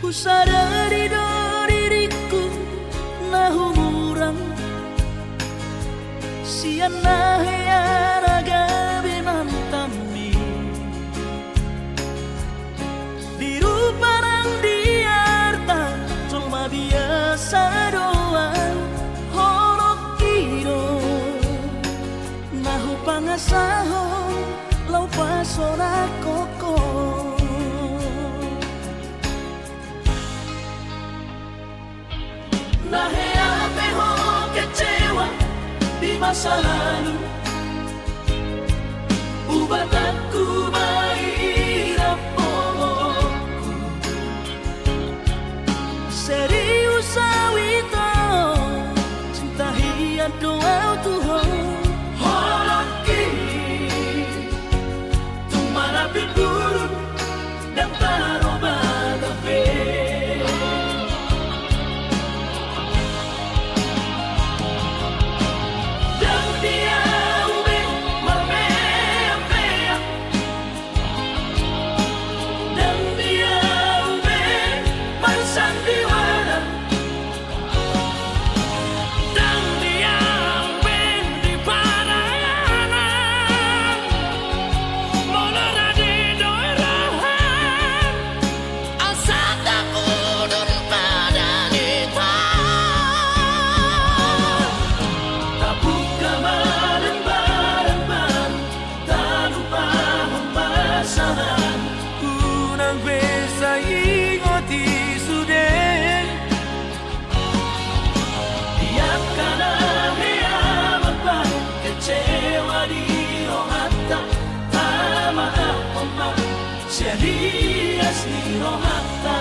Ku sadari do diriku nahu murang siana heana gabi nantami biru parang diarta cuma biasa doang horok kiro nahu pangasahon lau pasora koko. Nahe ape ho kecewa di masa lalu, ubat aku mahirap poloku serius awito cinta hiat doa Tuhan holoki tumara pinturun dan taroba kafe. Serias ni rohata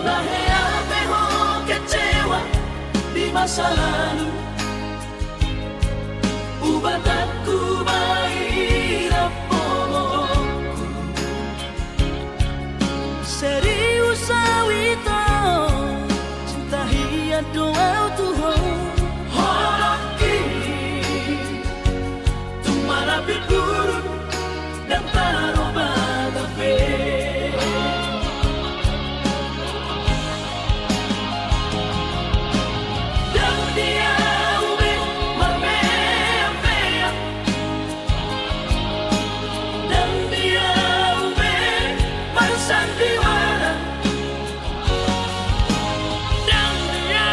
Nahe ape ho kecewa di masa lalu, ubat aku mahirap poloku serius awito cinta hiat doa Tuhan holoki tumara pinturun dan taroba kafe. Sandiwara dan dia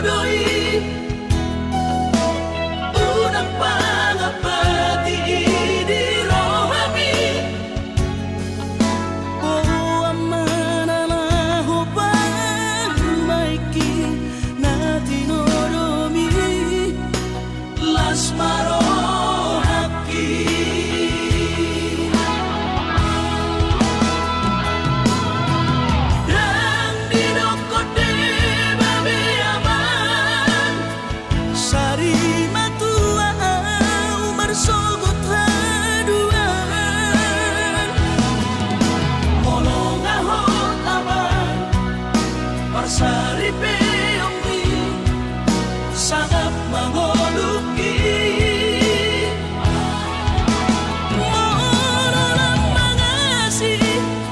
doi unang pangapati di rohami O amanalaho pagmaiki na tinoromi las marohaki dan dinokote babe aman Sari matua umar sogot haduan molong ahot aman parsari peongmi sangat mangoluki Morolang mangasi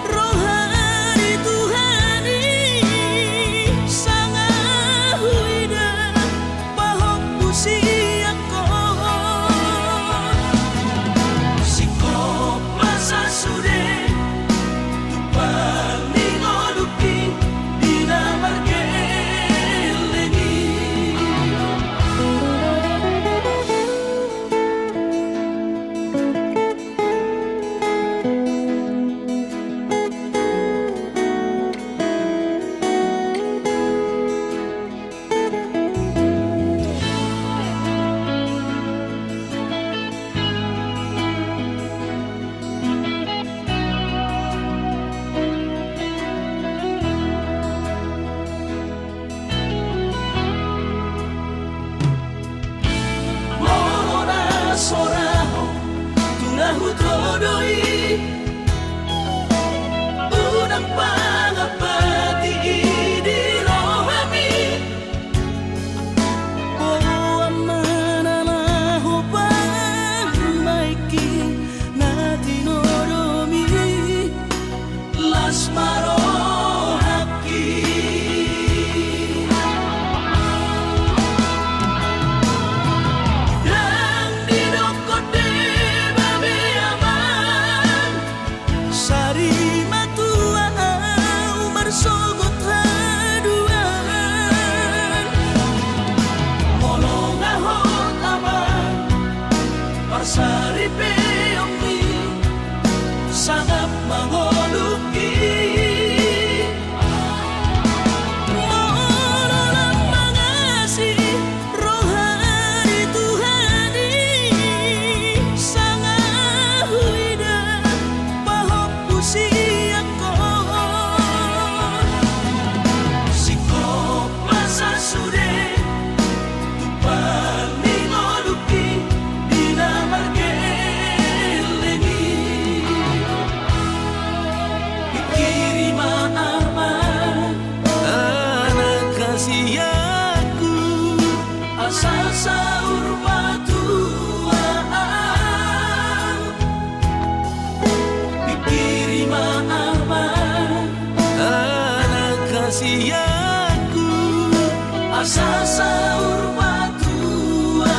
rohani Tuhani sangahuida pahok pusiako sikop masa sude tupang ningoluki dinamargeleni Morona soraho tunahu todoi unang pangapati di rohami O amanalaho pagmaiki na tinoromi las marohaki dan dinokote babe aman Sari matua umar sogot haduan molong ahot aman parsari peongmi sangat mangoluki Morolang mangasi rohani Tuhani sangahuida pahok pusiako sikop masa sude tupang ningoluki dinamargeleni pikirima aman anak kasihku asal saur batuaan pikirima aman anak kasihku asal saur batuaan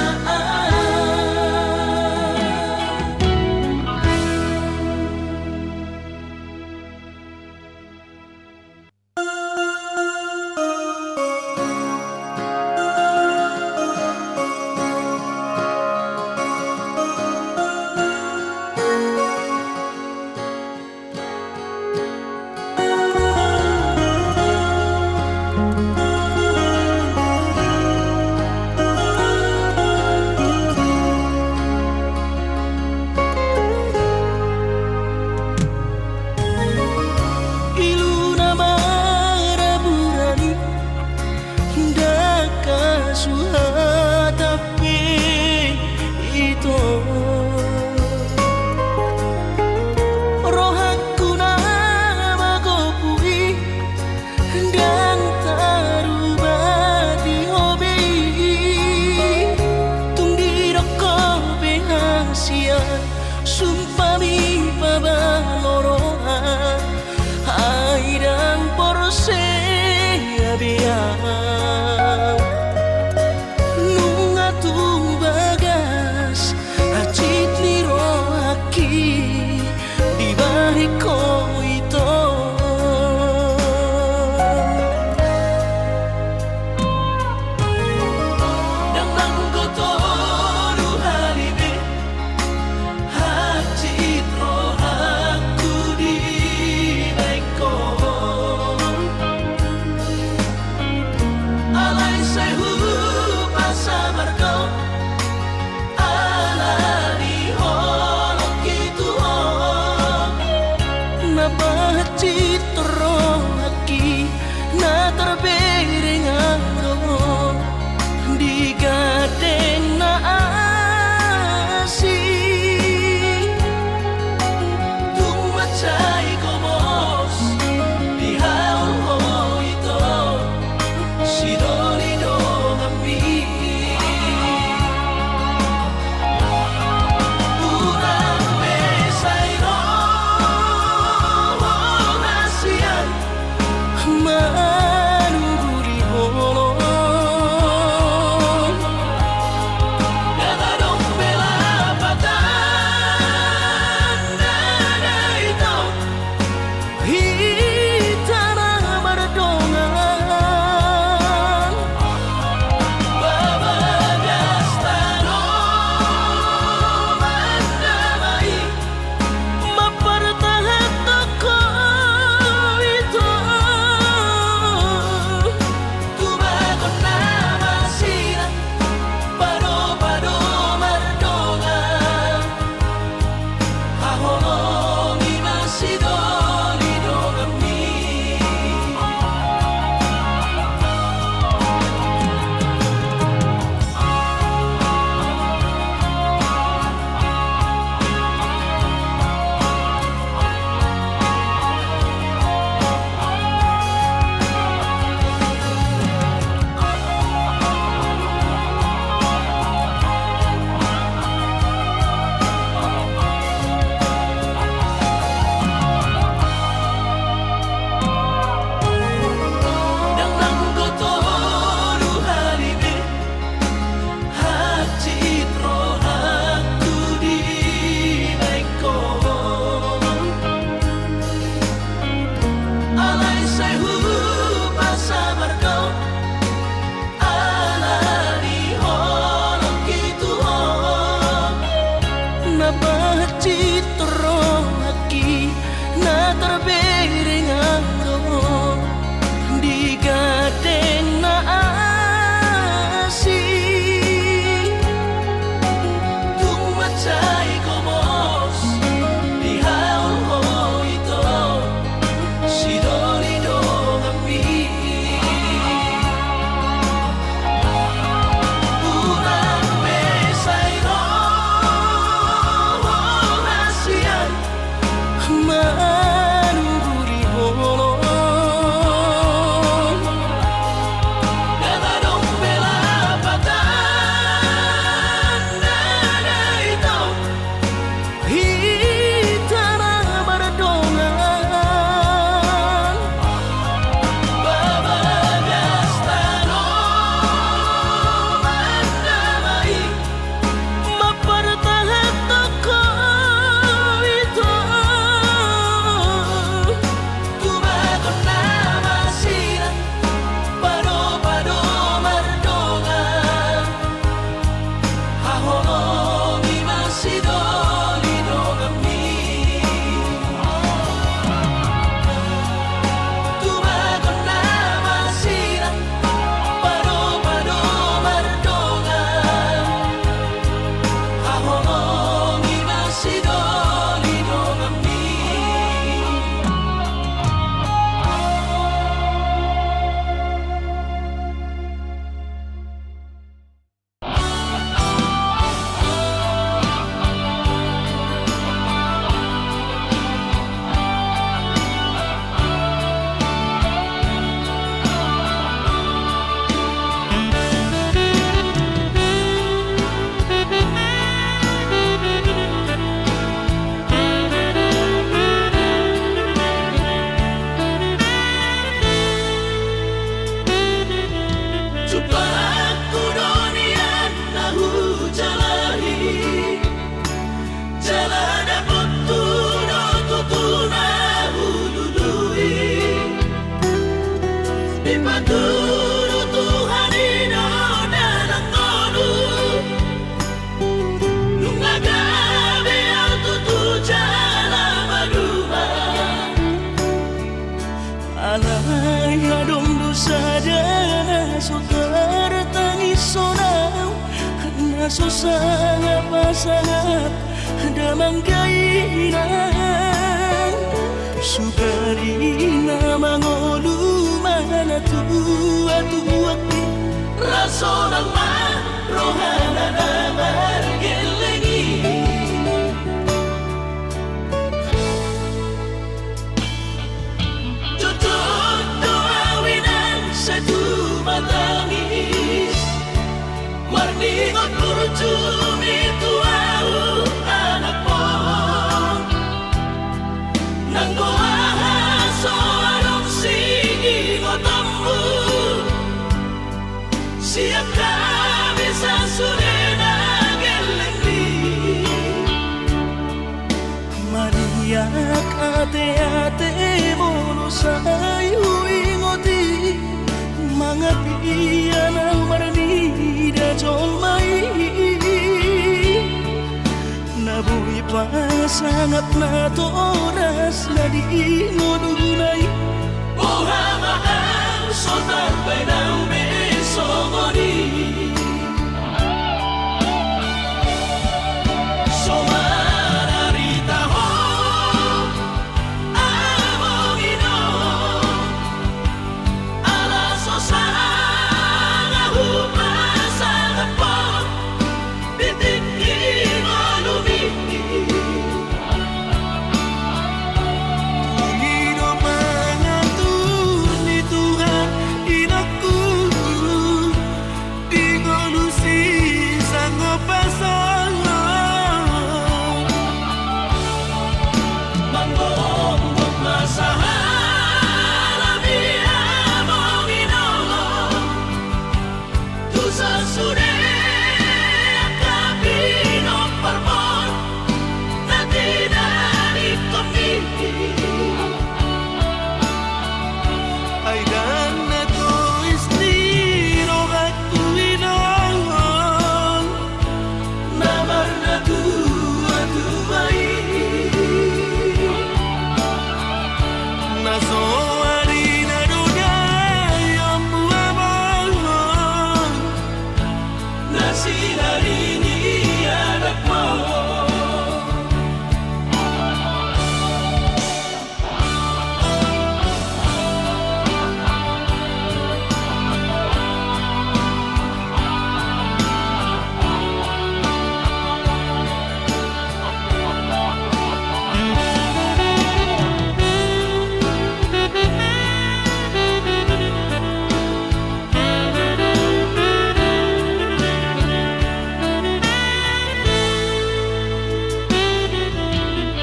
so sangat pasangat damang kainan sugarina mangolu mana tua Rasonan rohana na margelengi Tutup doawinan satu matangis Marningot kurcumi tuau anak po Nanggoaha soarong singingotammu Siap kami sasurena gelengdi Maria ate mono sayu ingoti mangapian ang marni da jolmai Nabuhi pa sangat na toras na di ngodunay Buhamaan sotar benang besomoni Somararita ho amongino Ala sosanga hupasanga po Bitik inolumi Pangino mangatur ni Tuhan inaku di ngolusi sang pasangan Manggong masahala biya mong inolong Tusa sude akabino parmon Na tinanip kami ay dan na to istiro at tuwinangan Namar na tuwa-tuway naso harina dunay ang buwabangan Na sinarini anak mo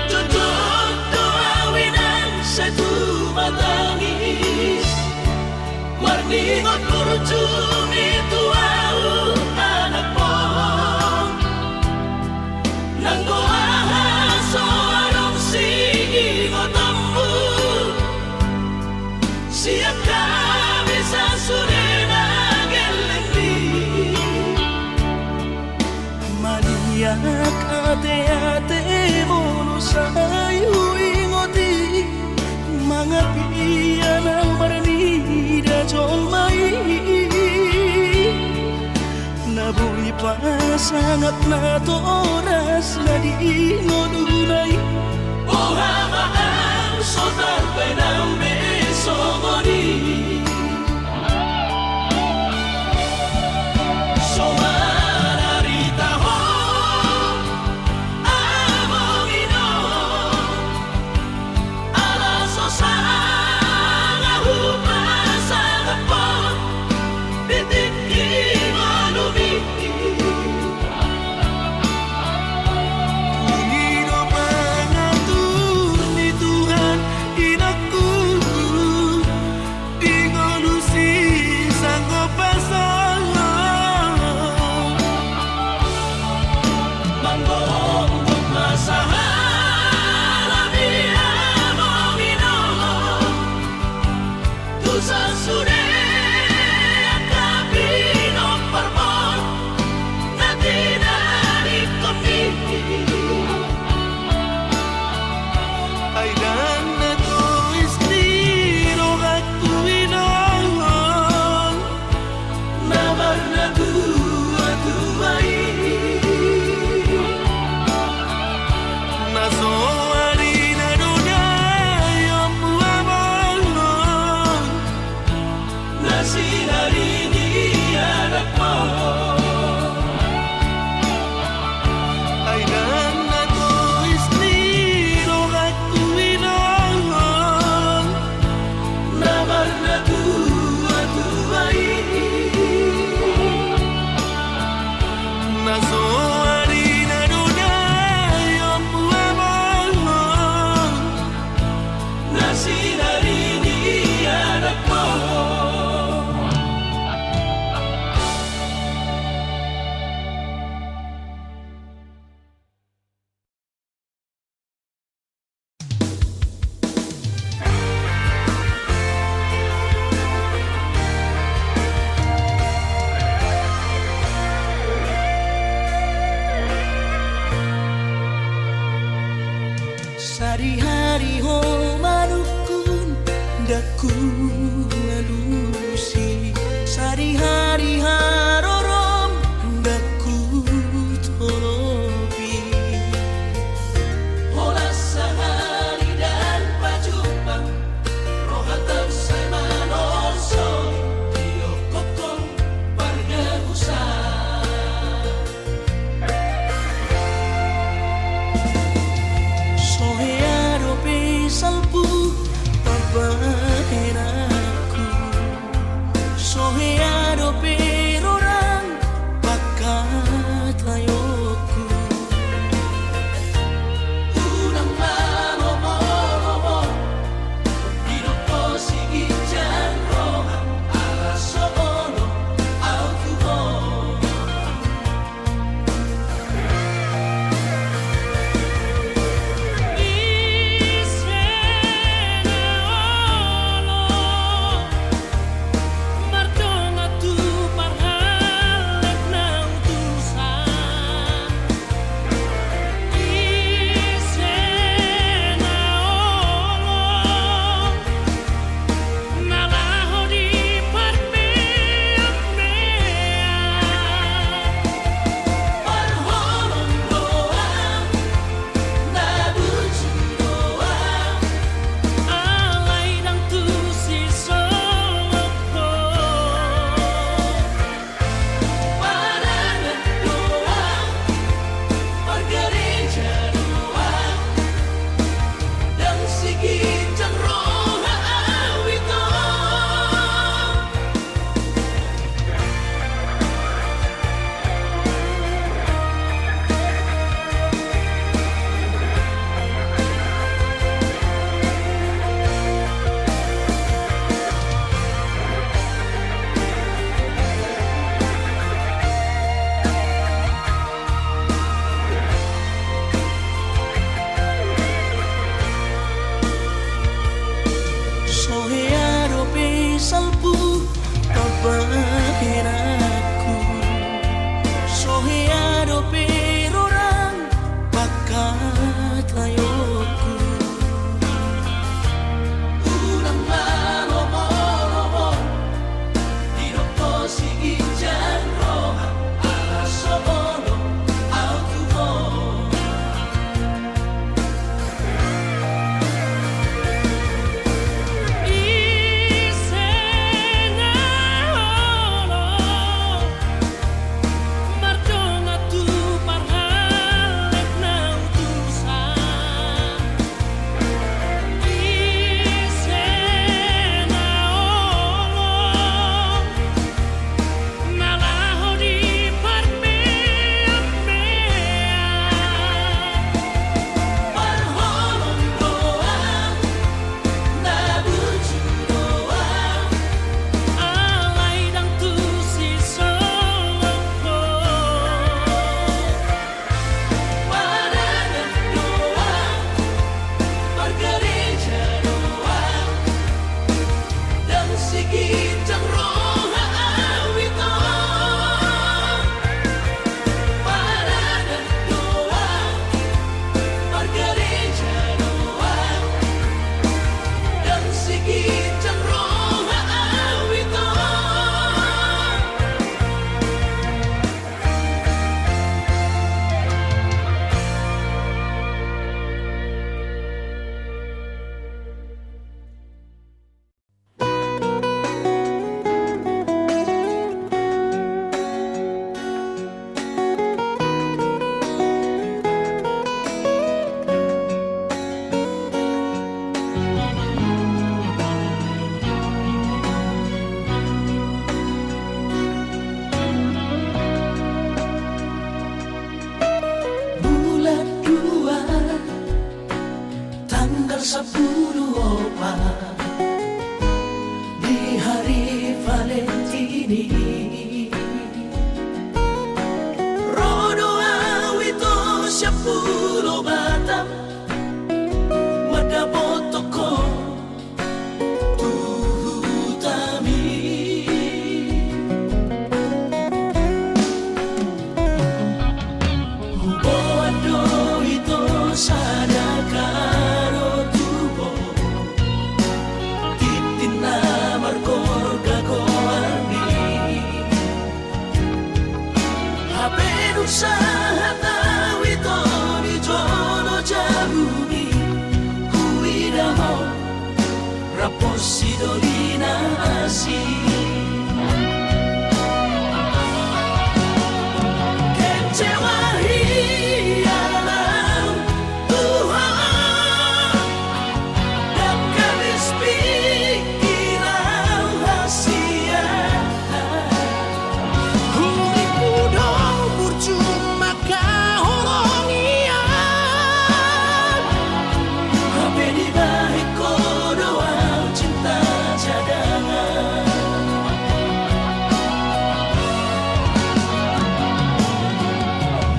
Tutup doawinan satu matangis Marningot kurcumi tuau anak po Nanggoaha soarong singingotammu Siap kami sasurena gelengdi Maniak ate mono sayu ingoti mangapian ang marni da jolmai Nabuhi pa sangat na toras na di ngodunay Buhamaan sotar benang besomoni Somararita ho amongino Ala sosanga hupasanga po Bitik inolumi Pangino mangatur ni Tuhan inaku di Pulau Batam Madapot toko Tuhutami Hubo ado ito sada karo tubo Titin na markor gagoarni Hapenung sa hatawi to ni Jono Jabuni Kuidamo Raposi Dolina Asi Kecewahi alam Tuhan Dan kamis pikiran rahasia Huli kudo percuma kahoronian Hape di balik kodoa cinta cadangan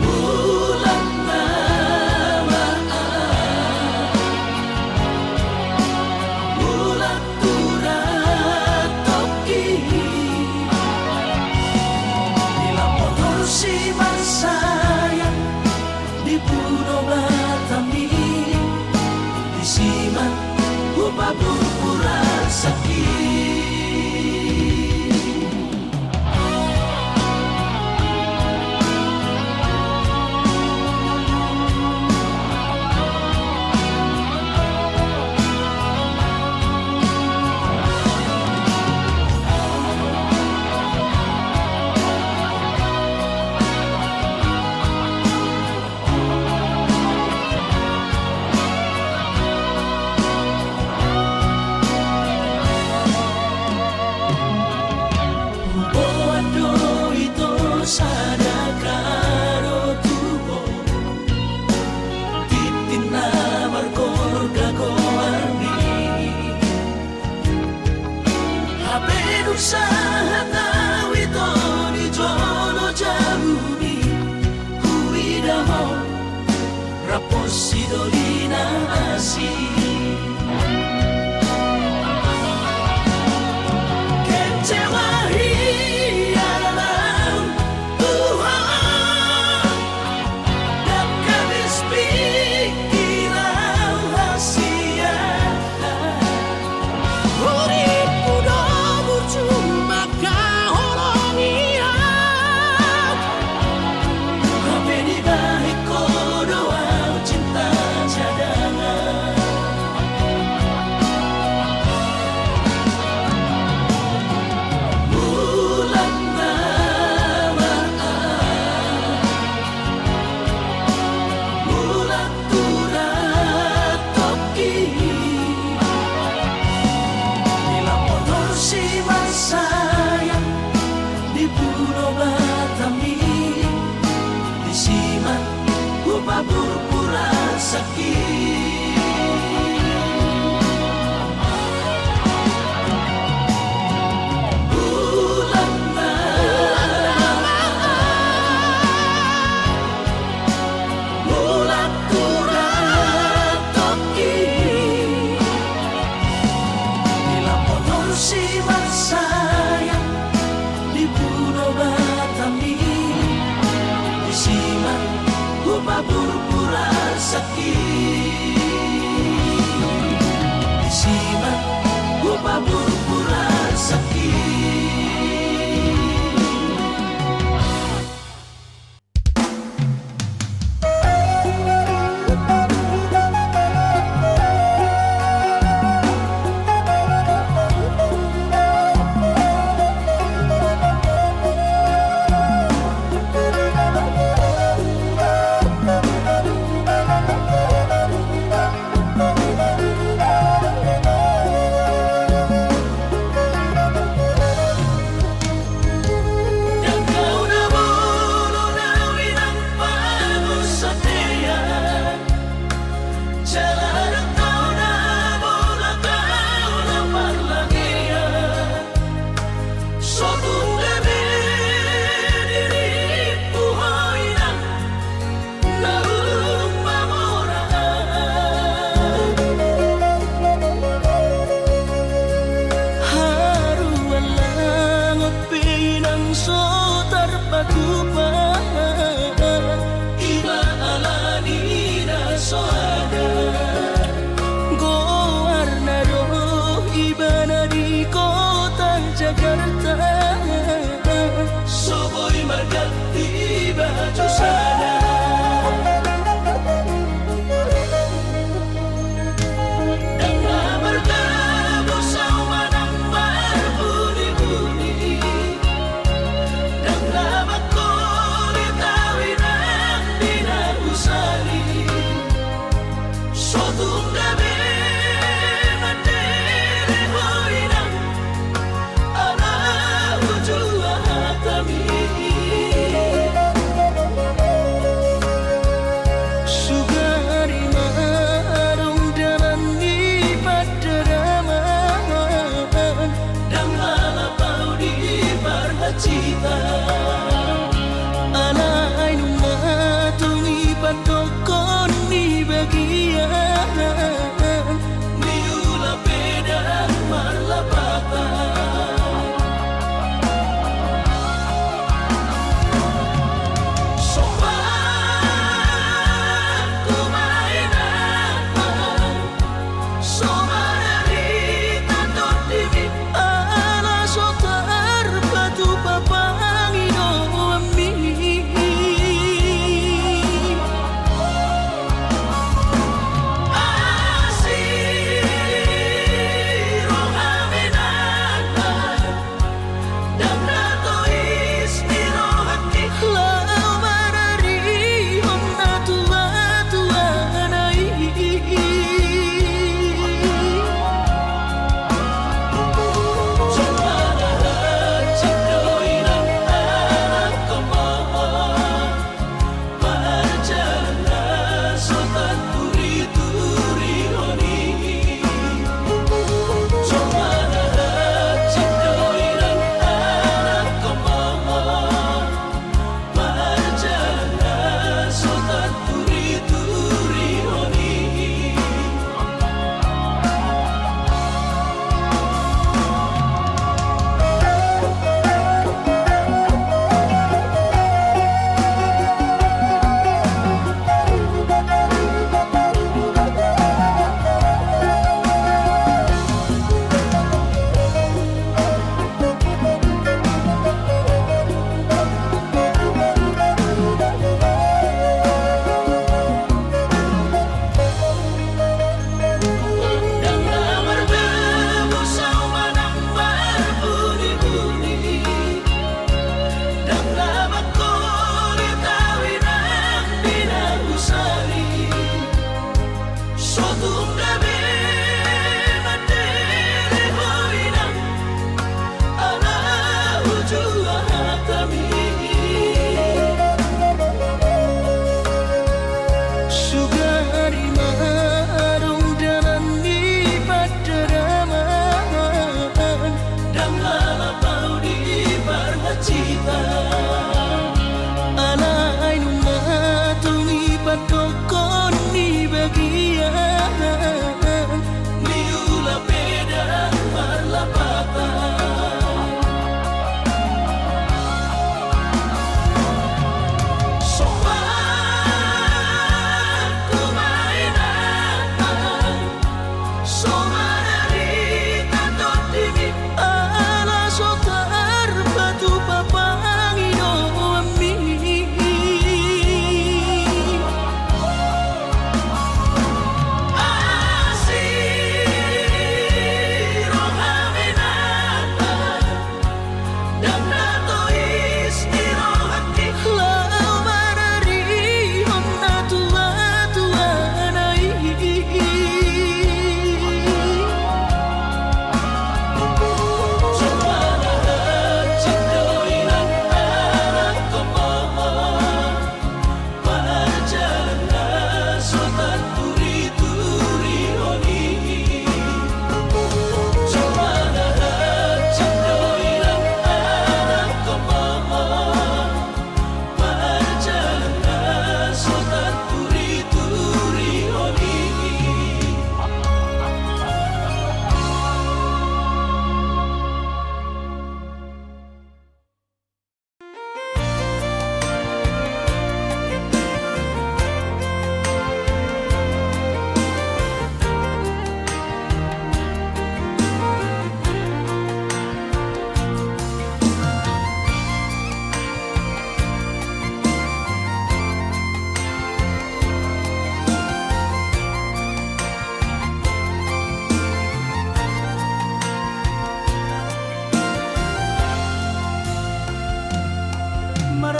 Bulan namaan Bulan turat toki Bila motor si sayang Di Pulau Batami Di Siman Upa berpura sakit Boado ito sada karo tubo Titin na markor gagoarni Hapenung sa hatawi to ni Jono Jabuni Kuidamo Raposi Dolina Asi Kecewahi alam Tuhan Dan kamis pikiran rahasia Huli kudo percuma kahoronian Hape di balik kodoa cinta cadangan Bulan namaan Bulan turat toki Bila motor si sayang Di Pulau Batami Di Siman Upa berpura sakit Bulan namaan Bulan turat toki Bila motor si sayang Di Pulau Batami Di Siman Upa berpura sakit Di Siman Upa berpura sakit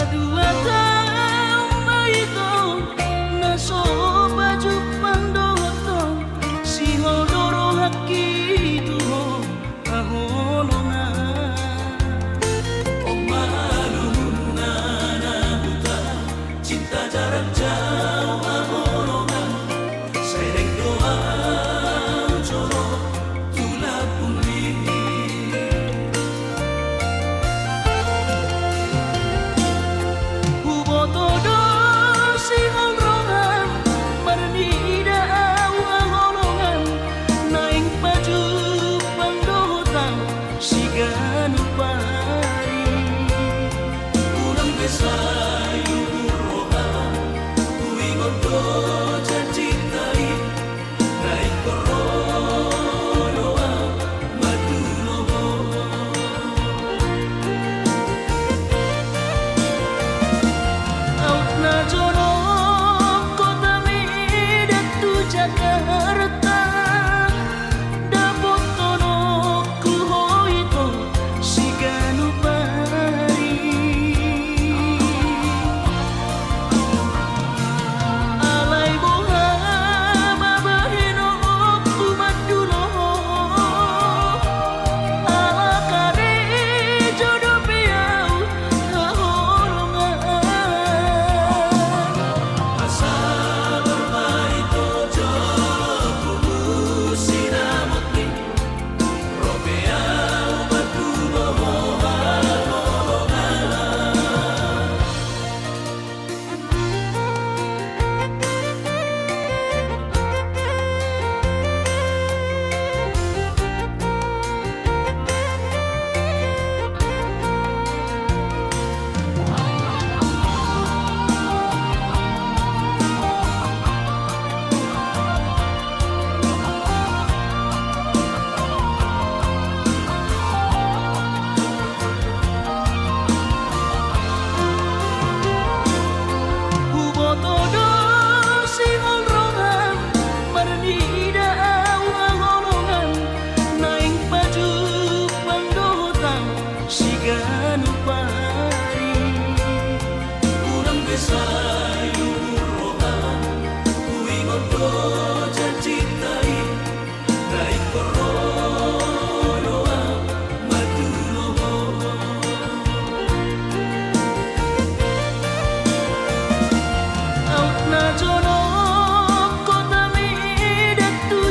Padua tau maito naso baju pandoto si hodoro haki tuho ahono. Cinta jarak jauh ahorongan sereng doa joro tula puli huboto do si ahorongan marnida ahorongan naing baju pandotan si ganupari ulang besayu Jakarta dapotono kuhoito si ganupari alay boha mabahino kumadulo ala kare jodoh piau hahorongan asa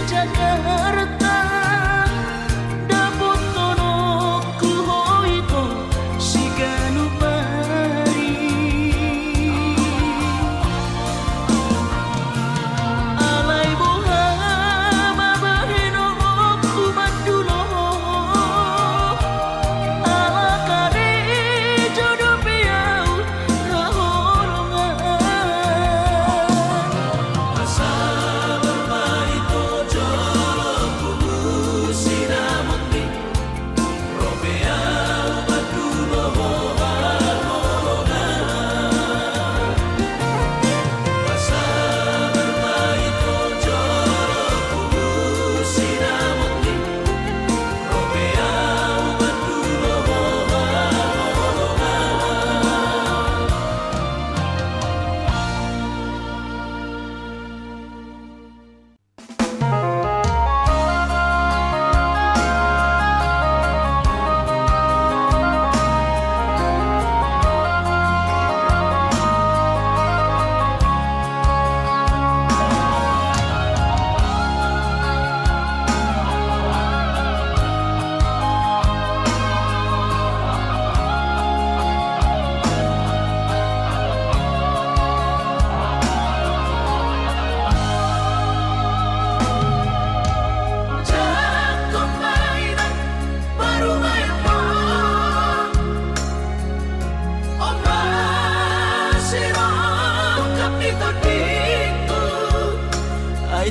Jakarta dapotono kuhoito si ganupari alay boha mabahino kumadulo ala kare jodoh piau hahorongan asa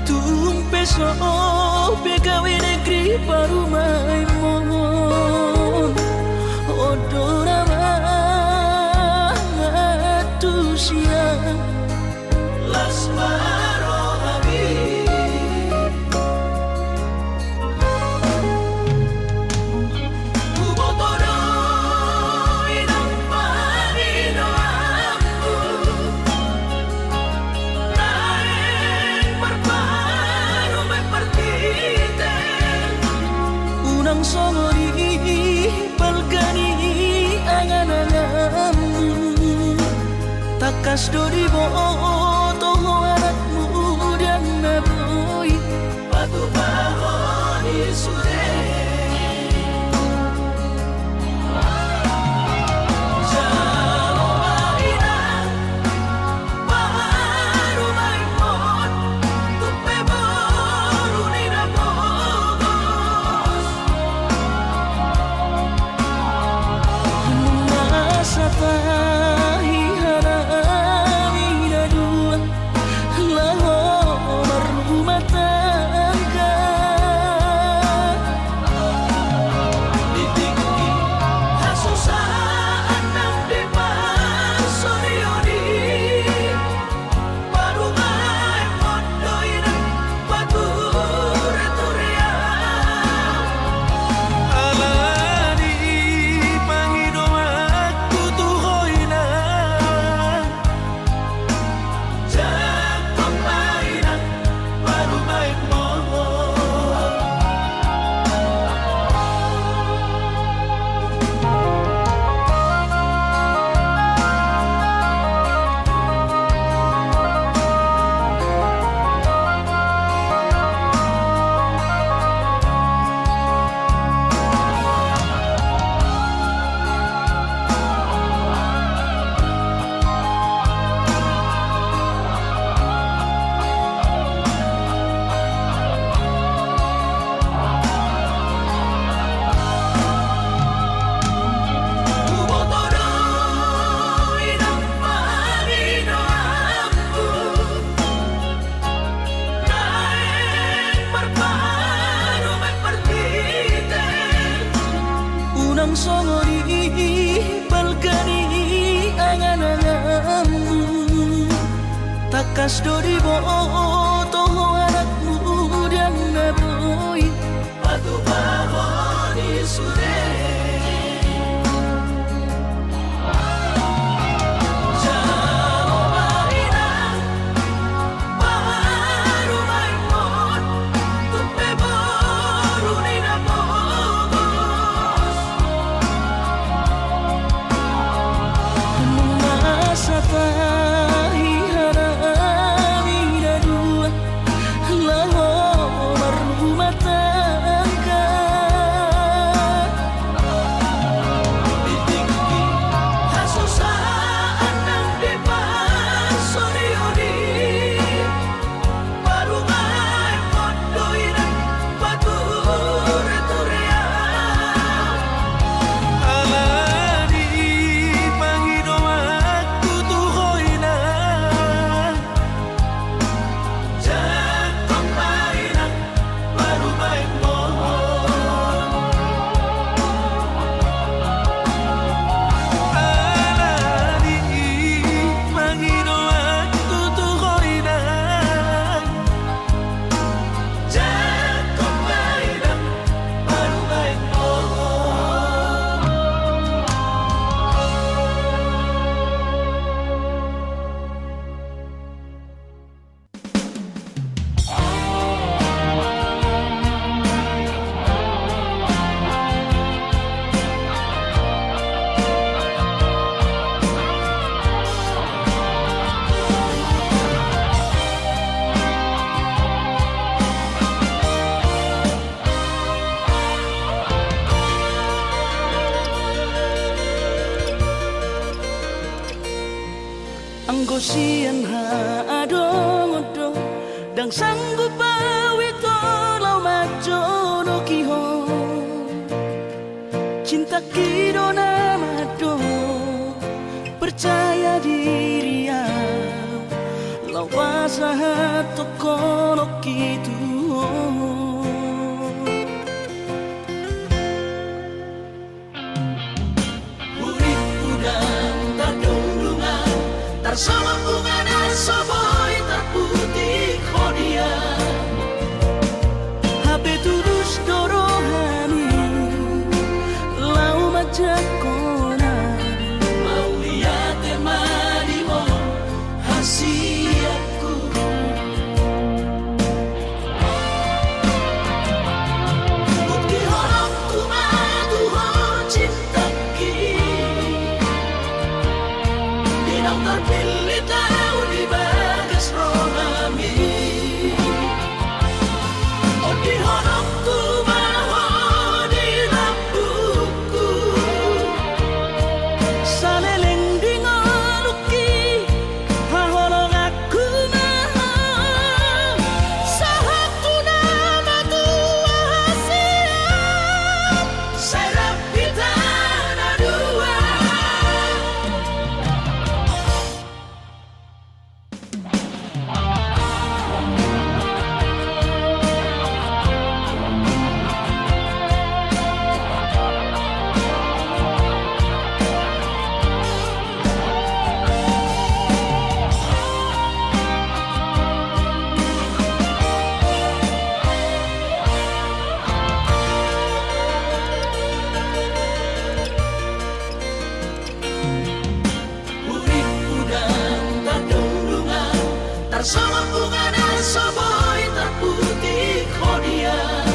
Tumpeso pegawe negeri parumai mohon odora matusia las marohabi Ubotoro inang parinoa takas dori boto anak muda naboi patu bahoni sure takas dori boto anak muda naboi patu bahoni sure Anggosian adongodo dang sanggup awito lau majono kiho cinta kidona mado percaya diri ya lau wasahat tokono kitu sama bunga dan soboy terputih kodia HP tulus dorohani lau majak kona mau lihat temani mo hasiatku terpilih tahu di bagas rohami. Oh di honokku maho di lampuku, Saleleng di ngaluki haholong aku maha sahakuna matua hasiam serap kita na dua. Urip udang terdundungan, tersama bunga dan soboy terputih kodian.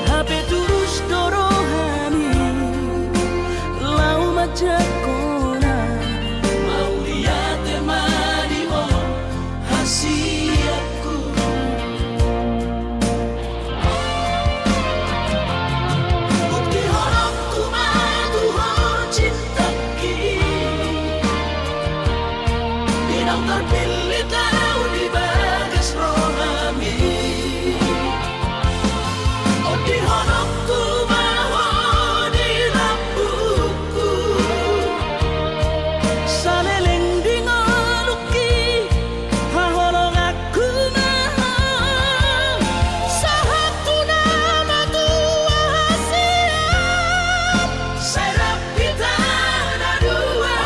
HP terus dorohani lau majakona Mau lihat temani oh hasiatku. Bukti honokku matuho cintaki, Inang terpilih tahu di bagas rohami. Oh di honokku maho di lampuku, saleleng di ngaluki haholong aku maha sahakuna matua hasiam serap kita na dua.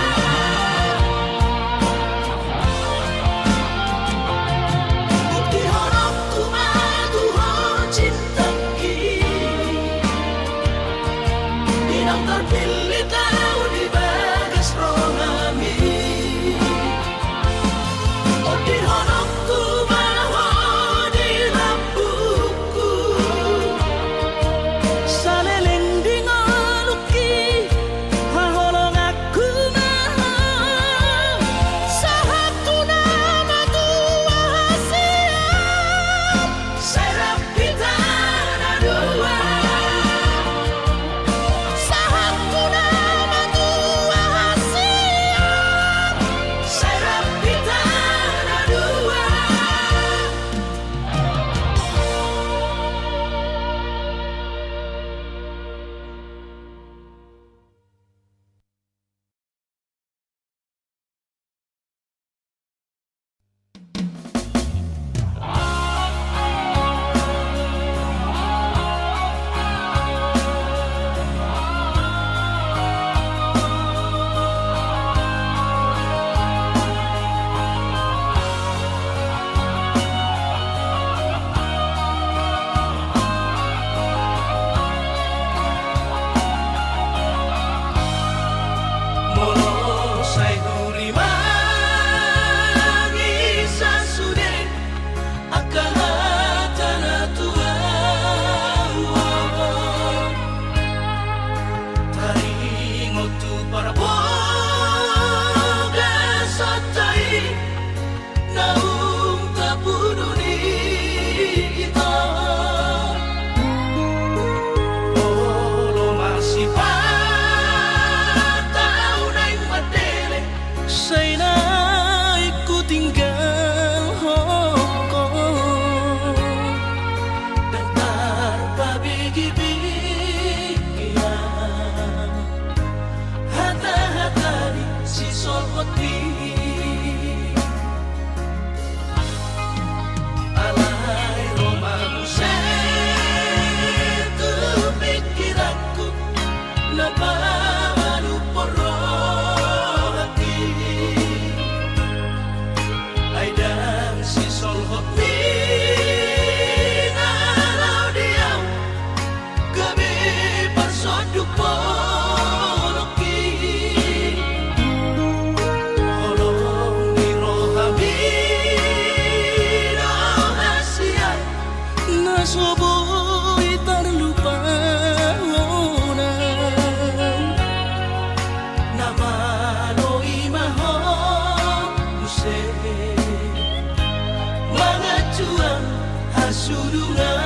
hasurungan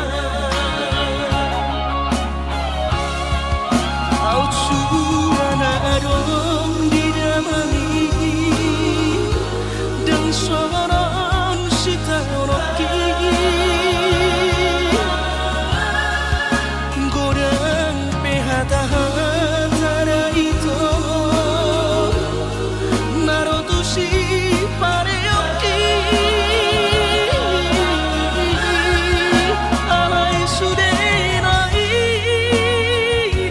Au surana adong didamani Dan soron sitanoki Godang pehata-hata itu Narotushi pareoki Alai sudenai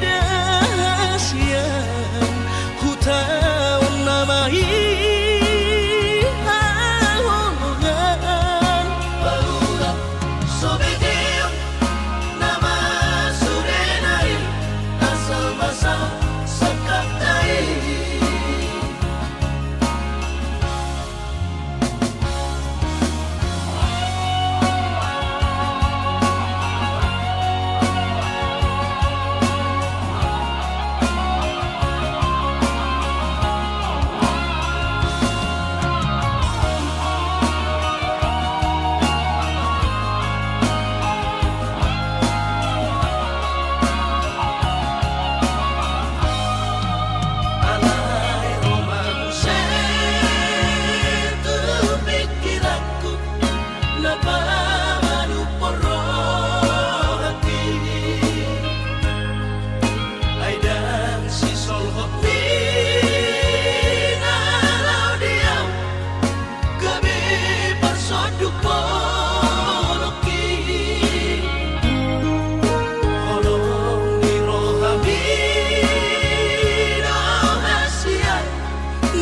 dasian Hutaon namai haongan Paula sobedeo nama surenai asal basa sakatai alai romaku setu pikiranku napamanu poro hati aidan si sol hopi nalau diam gabe parsoduk poloki holong di rohami rahasian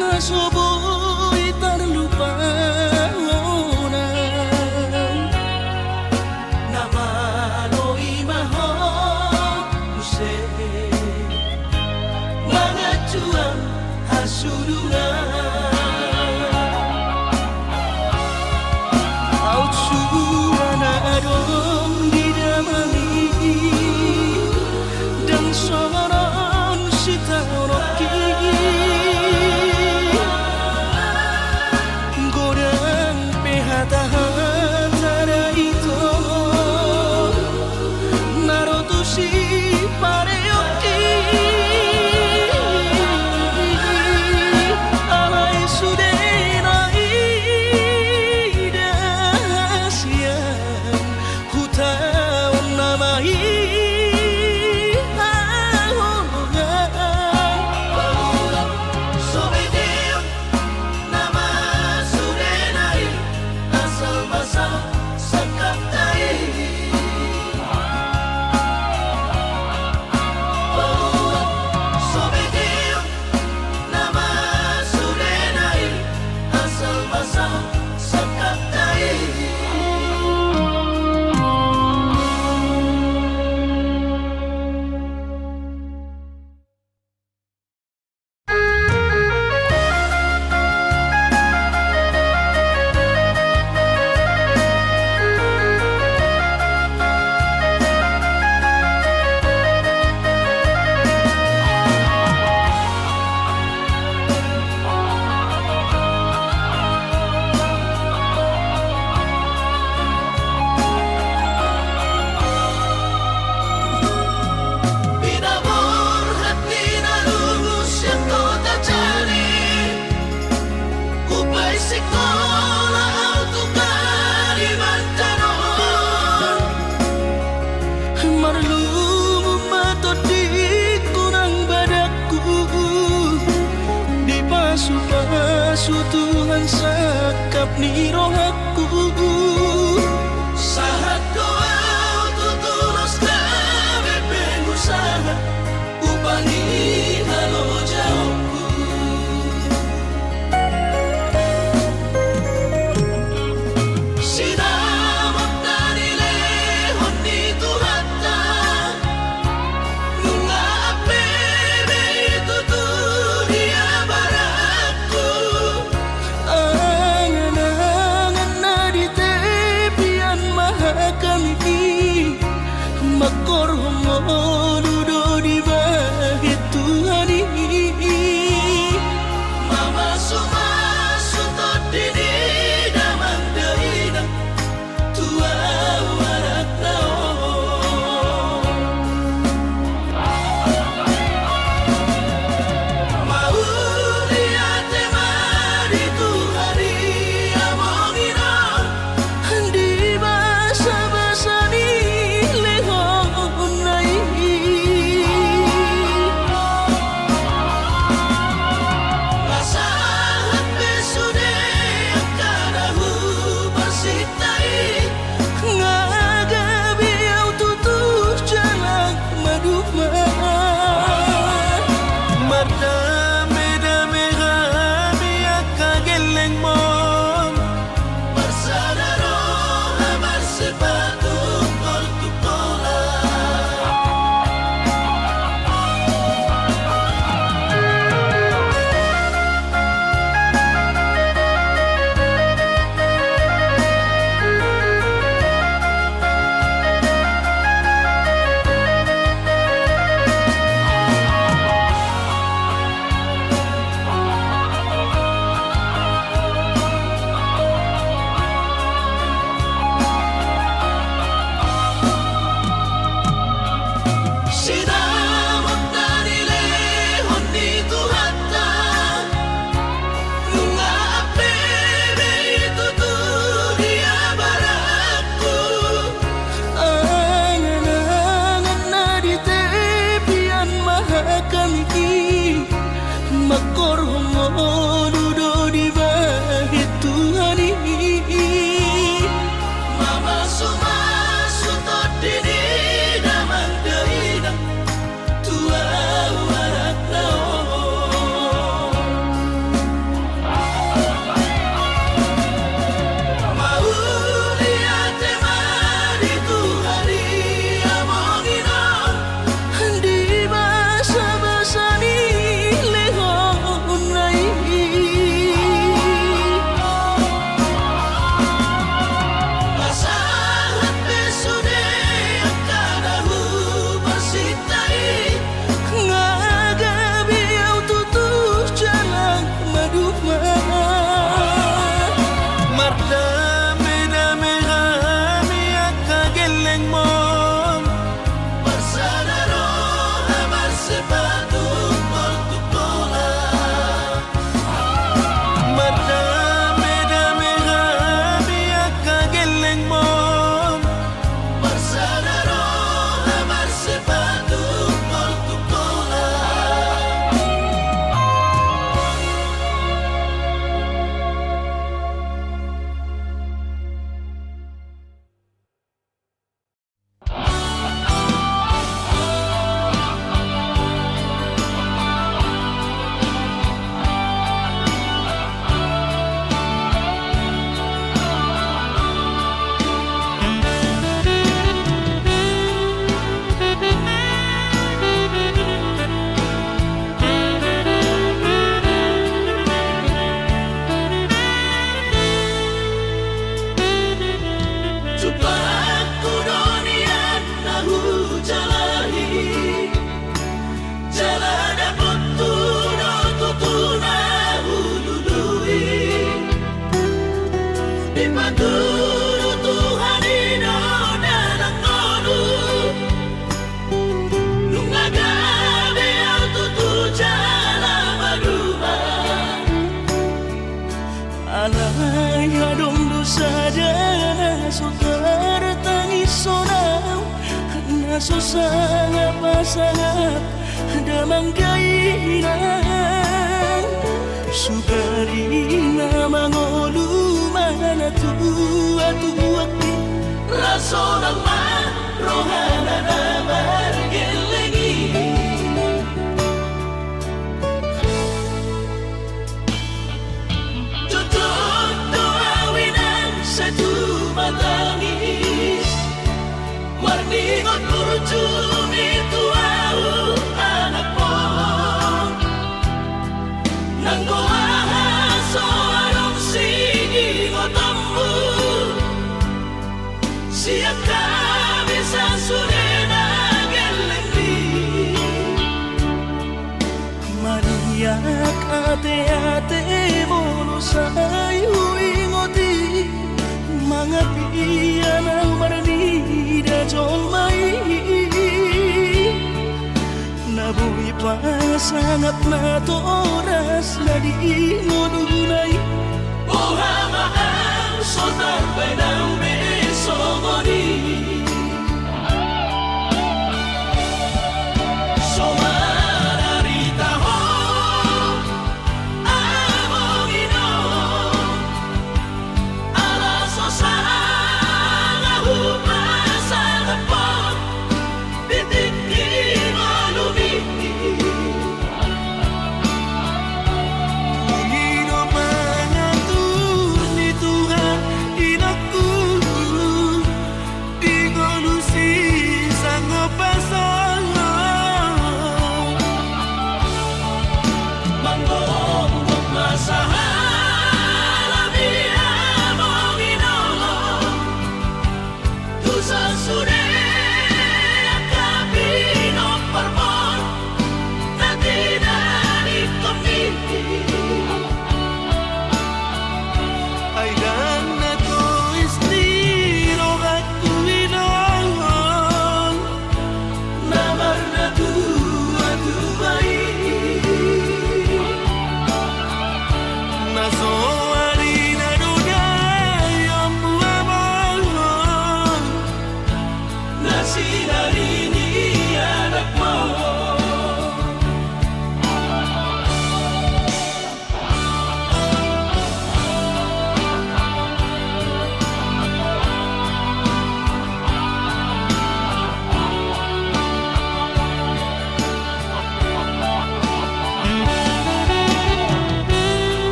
Nasoboy terlupa nama loi maho use Mangacuan hasurungan Au surana adong didamani Dan soron sitanoki Godang pehata-hata itu Narotushi pareoki Alai sudenai dasian Hutaon namai haongan Paula sobedeo nama surenai asal basa sakatai Paula sobedeo nama surenai asal basa sakatai Binabur hati na lulus yang kau tak cari Upay sekolah autokar Ibantanon Marlumu matot di kurang badaku Di pasu-pasu Tuhan sakap ni rohaku Sahat kau tutulos kami pengusaha Upangi halo jauhku Sinamot na nilehon dito hata Nung apebe ito dunia baratku Angan-angan na di tepian mahal Alay adong dosa dana sotar tangis sonau nasusanga pasangap damang kainan sugari na mangolu mana tua raso ng rohana na margelengi tutup tuawinan sa tumatangis marningot kurjumi tuau anak mo nang kuahaso anong singingotammu siap kami sa surena gelendi maniak ate-ate mono sayu ingoti mga piyan ang maranida jolmai nabuhi pa sangat na to oras na di ngununay Ohama ang sotar ng besomoni Somararita ho among ino alaso sa ngahupasa napot bitik di malumiti Panginoon mangatur ni Tuhan inaku di kolusi sanggup pasangan Manggong masahan Labi among ino Tusa sure Akabino parmon Natinani komiti ay dan na to istiro at kuwilangan Namar na tuwa-tuway nasoari na dunay ang buwabahan Na sinarini anak mo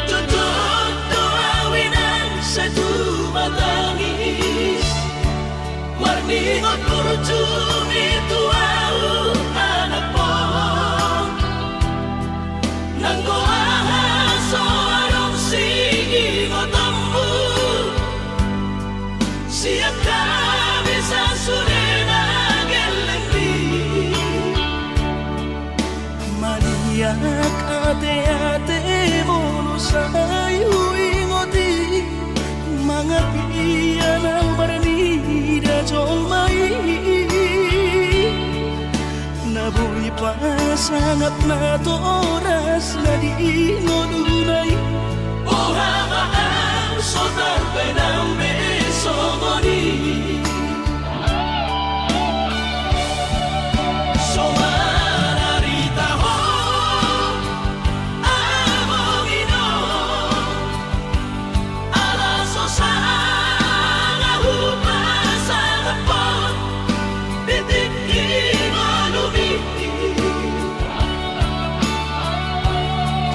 Tutup tuawinan sa tumatangis Marningot kurjumi tuau anak mo Nang kuahaso anong singingotammu Siap kami sa surena gelendi maniak ate-ate mono sayu ingoti mga piyan ang maranida jolmai nabuhi pa sangat na to oras na di ngununay Ohama ang sotar ng besomoni Somararita ho among ino alaso sa ngahupasa napot bitik di malumiti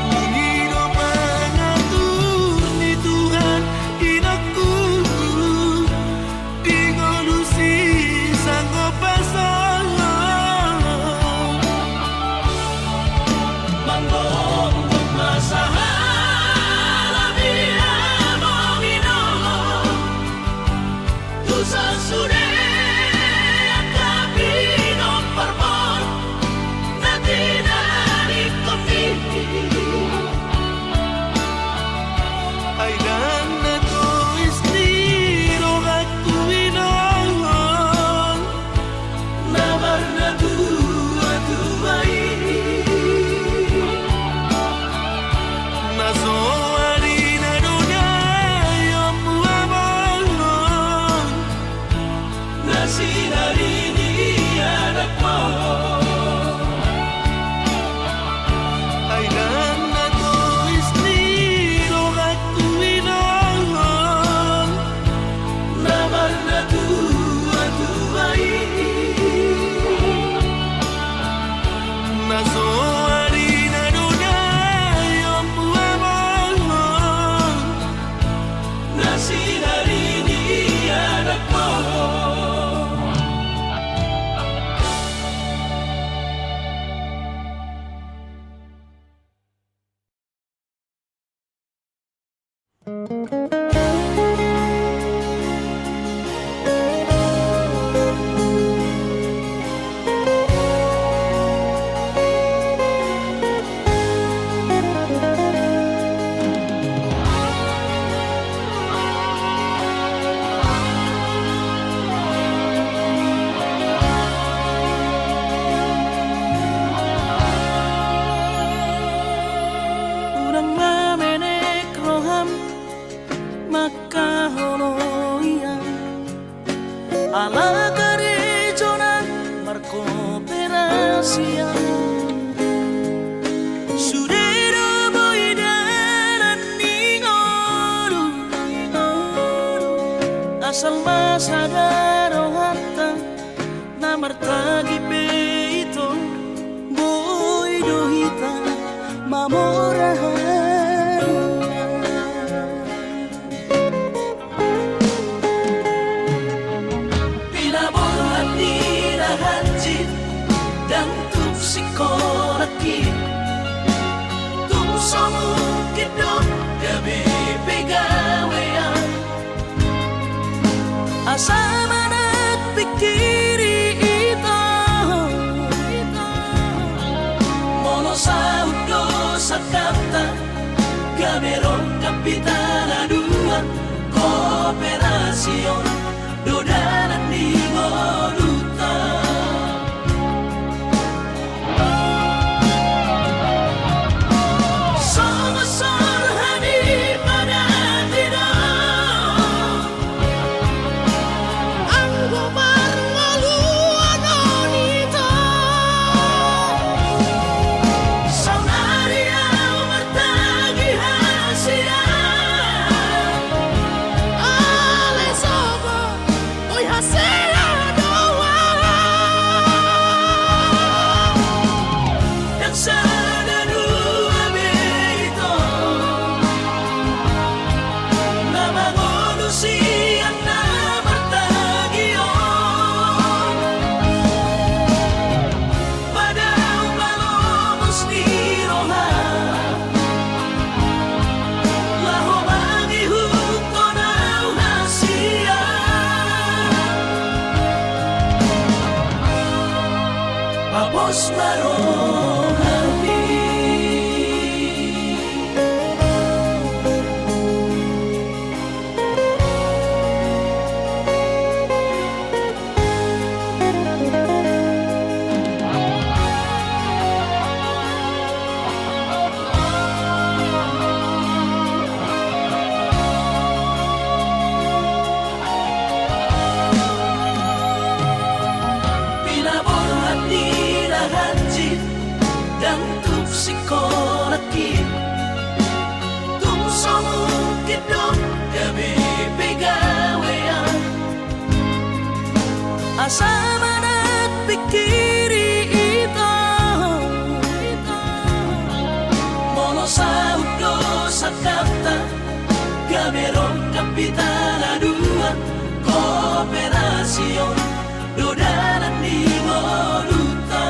Panginoon mangatur ni Tuhan inaku alla regione marco perasia sudero boidaran ningoru asal masadaro hatta namartagi peito boido hita mamorahan dan tuk sikolaki tuk somu kidok gabe pegawean asa manak pikiri ito mono saudo sakata gamerong kapitana dua kooperasion dodanan di moduta Papos marong hati dan tuk sikolaki tuk somu kidok gabe pegawean asa manak pikiri ito mono saudo sakata gamerong kapitana dua kooperasion dodanan di moduta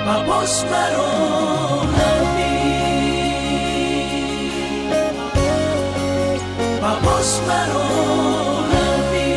Papos marong hati Papos marong hati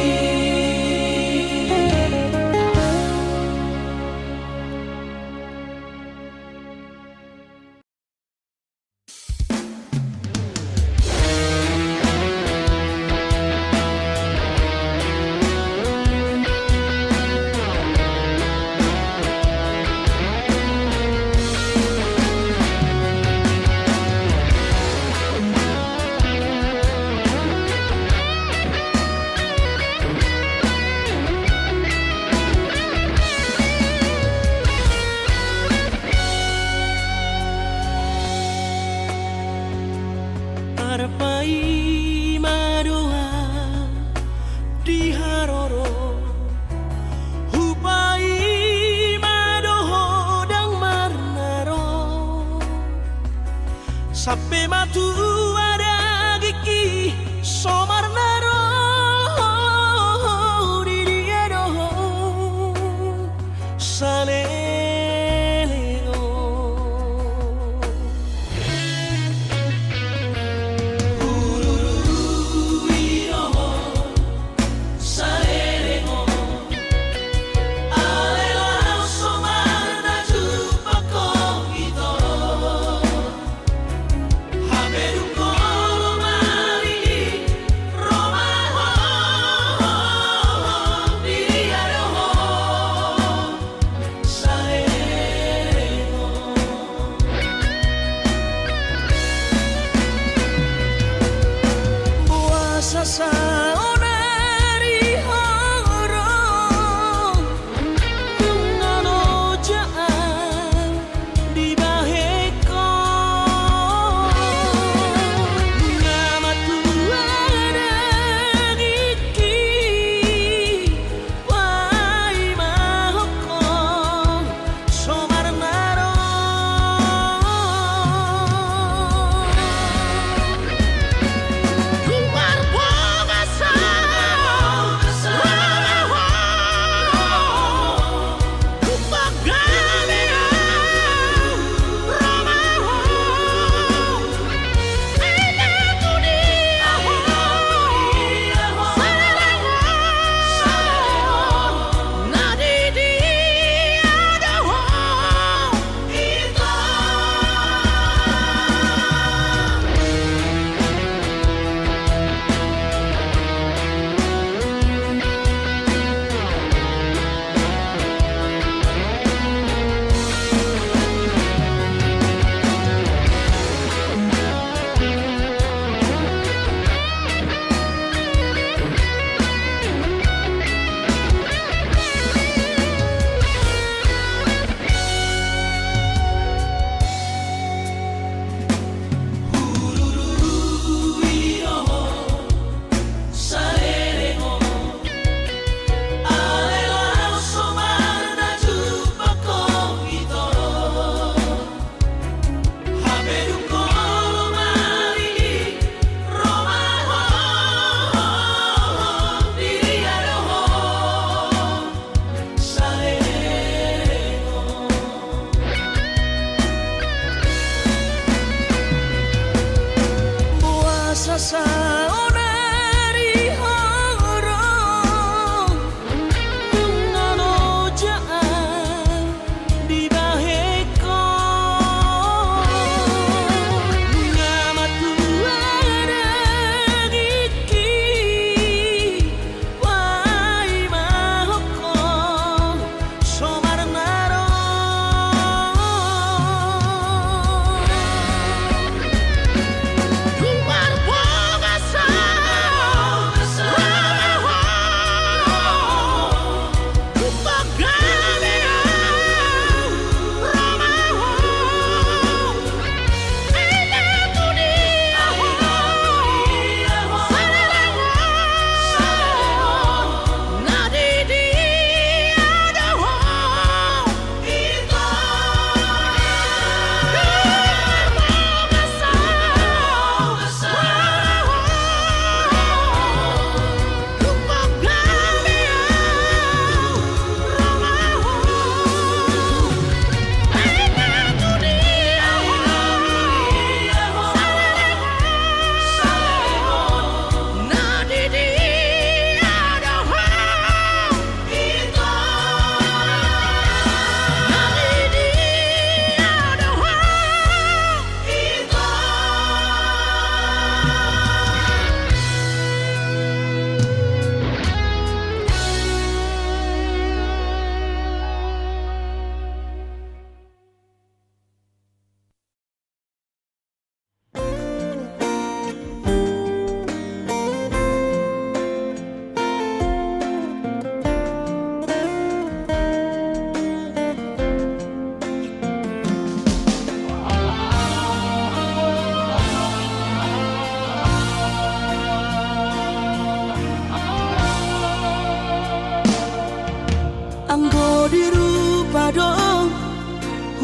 Sampai matu ada gigi somarnaro di dia doh salelo ururiro salelo alela somarna jupa kogito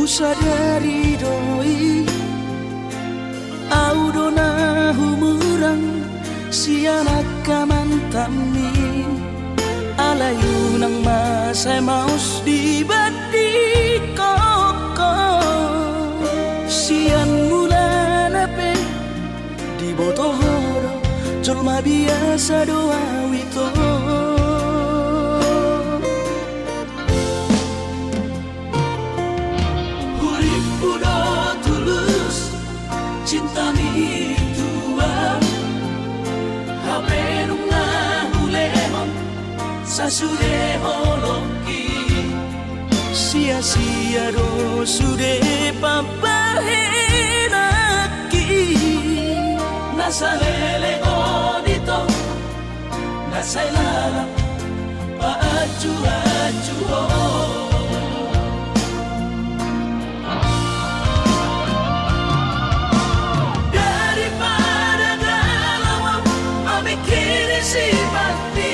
sadari doi na humurang siya nagkamantami alayo ng masay maus di ba't di koko siyan mula nape di botohoro colma biasa doa wito hurip udah tulus cinta mi tua hape nunga hulemon sasude holoki sia-sia do sude papahenaki nasa lele dito nasa ilala paaju-aju daripada galau amikiri si mati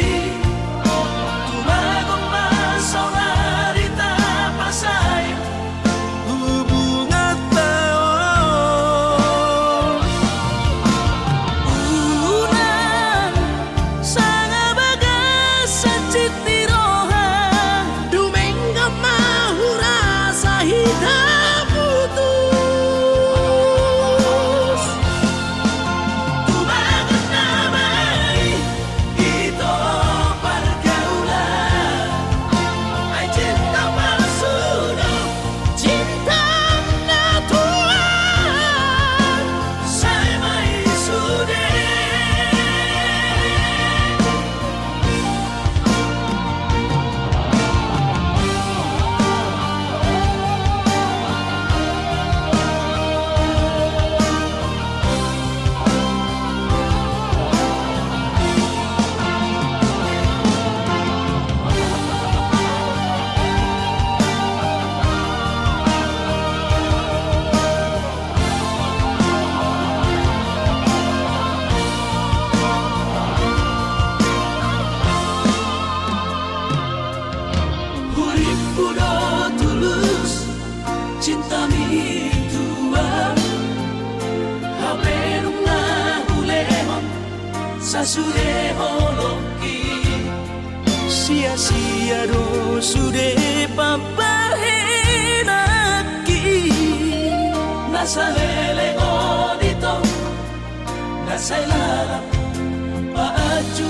cinta mi tua hape nunga hulemon sasude holoki sia-sia do sude papahenaki nasa lele dito nasa ilala paaju